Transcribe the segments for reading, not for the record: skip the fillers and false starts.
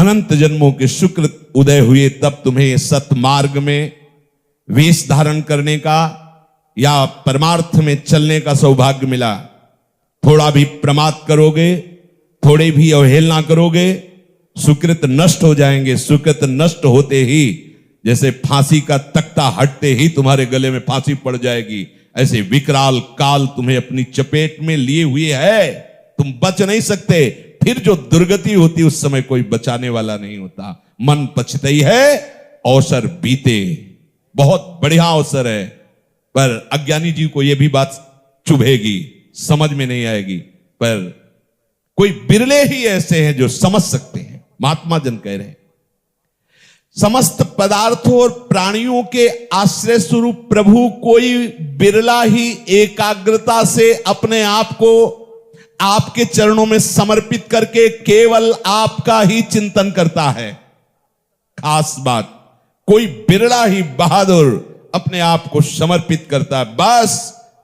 अनंत जन्मों के शुक्र उदय हुए तब तुम्हें सतमार्ग में वेश धारण करने का या परमार्थ में चलने का सौभाग्य मिला। थोड़ा भी प्रमाद करोगे, थोड़े भी अवहेलना करोगे, सुकृत नष्ट हो जाएंगे। सुकृत नष्ट होते ही जैसे फांसी का तख्ता हटते ही तुम्हारे गले में फांसी पड़ जाएगी, ऐसे विकराल काल तुम्हें अपनी चपेट में लिए हुए है, तुम बच नहीं सकते। फिर जो दुर्गति होती उस समय कोई बचाने वाला नहीं होता। मन पछताई है, अवसर बीते। बहुत बढ़िया अवसर है, पर अज्ञानी जी को यह भी बात चुभेगी, समझ में नहीं आएगी। पर कोई बिरले ही ऐसे हैं जो समझ सकते हैं। महात्मा जन कह रहे हैं, समस्त पदार्थों और प्राणियों के आश्रय स्वरूप प्रभु कोई बिरला ही एकाग्रता से अपने आप को आपके चरणों में समर्पित करके केवल आपका ही चिंतन करता है। खास बात, कोई बिरला ही बहादुर अपने आप को समर्पित करता है। बस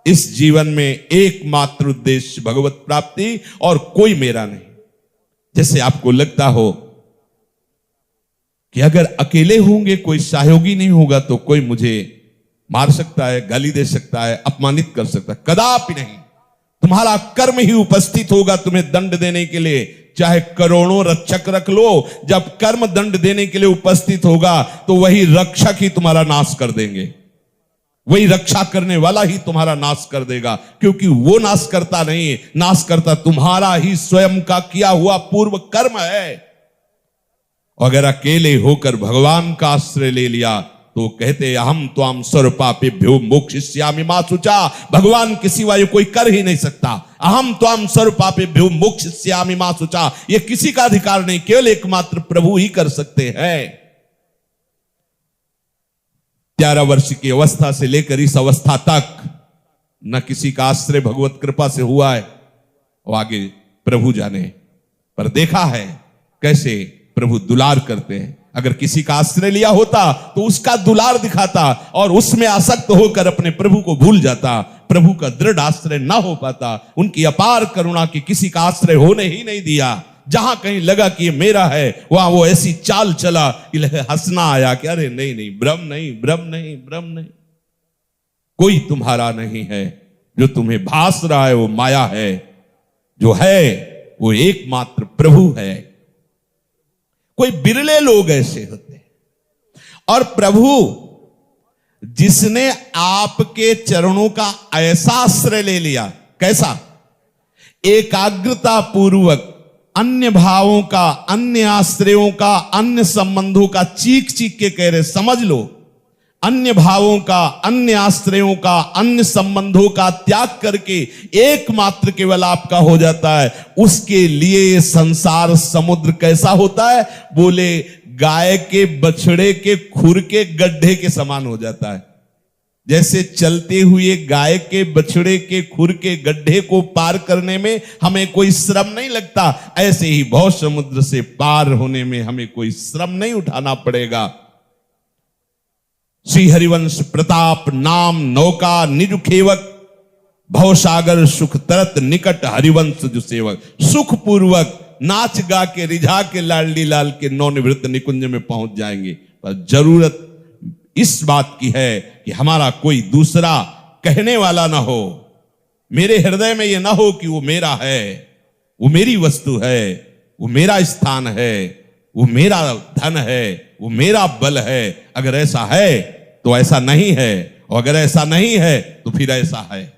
इस जीवन में एकमात्र उद्देश्य भगवत प्राप्ति और कोई मेरा नहीं। जैसे आपको लगता हो कि अगर अकेले होंगे, कोई सहयोगी नहीं होगा, तो कोई मुझे मार सकता है, गाली दे सकता है, अपमानित कर सकता है। कदापि नहीं। तुम्हारा कर्म ही उपस्थित होगा तुम्हें दंड देने के लिए। चाहे करोड़ों रक्षक रख लो, जब कर्म दंड देने के लिए उपस्थित होगा तो वही रक्षक ही तुम्हारा नाश कर देंगे, वही रक्षा करने वाला ही तुम्हारा नाश कर देगा। क्योंकि वो नाश करता नहीं, नाश करता तुम्हारा ही स्वयं का किया हुआ पूर्व कर्म है। अगर अकेले होकर भगवान का आश्रय ले लिया तो कहते अहम त्वाम सर्वपापेभ्यो मोक्षयिष्यामि मा शुचा। भगवान के सिवा ये कोई कर ही नहीं सकता। अहम त्वाम सर्वपापेभ्यो मोक्षयिष्यामि मा शुचा, ये किसी का अधिकार नहीं, केवल एकमात्र प्रभु ही कर सकते हैं। 11 वर्ष की अवस्था से लेकर इस अवस्था तक न किसी का आश्रय भगवत कृपा से हुआ है, और आगे प्रभु जाने। पर देखा है कैसे प्रभु दुलार करते हैं। अगर किसी का आश्रय लिया होता तो उसका दुलार दिखाता और उसमें आसक्त होकर अपने प्रभु को भूल जाता। प्रभु का दृढ़ आश्रय ना हो पाता। उनकी अपार करुणा की किसी का आश्रय होने ही नहीं दिया। जहां कहीं लगा कि ये मेरा है, वहां वो ऐसी चाल चला कि हंसना आया कि अरे नहीं नहीं, भ्रम नहीं, भ्रम नहीं, भ्रम नहीं, कोई तुम्हारा नहीं है। जो तुम्हें भास रहा है वो माया है, जो है वो एकमात्र प्रभु है। कोई बिरले लोग ऐसे होते हैं। और प्रभु जिसने आपके चरणों का ऐसा आश्रय ले लिया, कैसा? एकाग्रता पूर्वक अन्य भावों का, अन्य आश्रयों का, अन्य संबंधों का चीख चीख के कह रहे, समझ लो, अन्य भावों का, अन्य आश्रयों का, अन्य संबंधों का त्याग करके एकमात्र केवल आपका हो जाता है। उसके लिए संसार समुद्र कैसा होता है? बोले गाय के बछड़े के खुर के गड्ढे के समान हो जाता है। जैसे चलते हुए गाय के बछड़े के खुर के गड्ढे को पार करने में हमें कोई श्रम नहीं लगता, ऐसे ही भव समुद्र से पार होने में हमें कोई श्रम नहीं उठाना पड़ेगा। श्री हरिवंश प्रताप नाम नौका निज खेवक, भवसागर सुख तरत निकट हरिवंश जो सेवक। सुख पूर्वक नाच गा के रिझा के लाडली लाल के नवनिवृत्त निकुंज में पहुंच जाएंगे। पर जरूरत इस बात की है कि हमारा कोई दूसरा कहने वाला ना हो। मेरे हृदय में यह ना हो कि वो मेरा है, वो मेरी वस्तु है, वो मेरा स्थान है, वो मेरा धन है, वो मेरा बल है। अगर ऐसा है तो ऐसा नहीं है, और अगर ऐसा नहीं है तो फिर ऐसा है।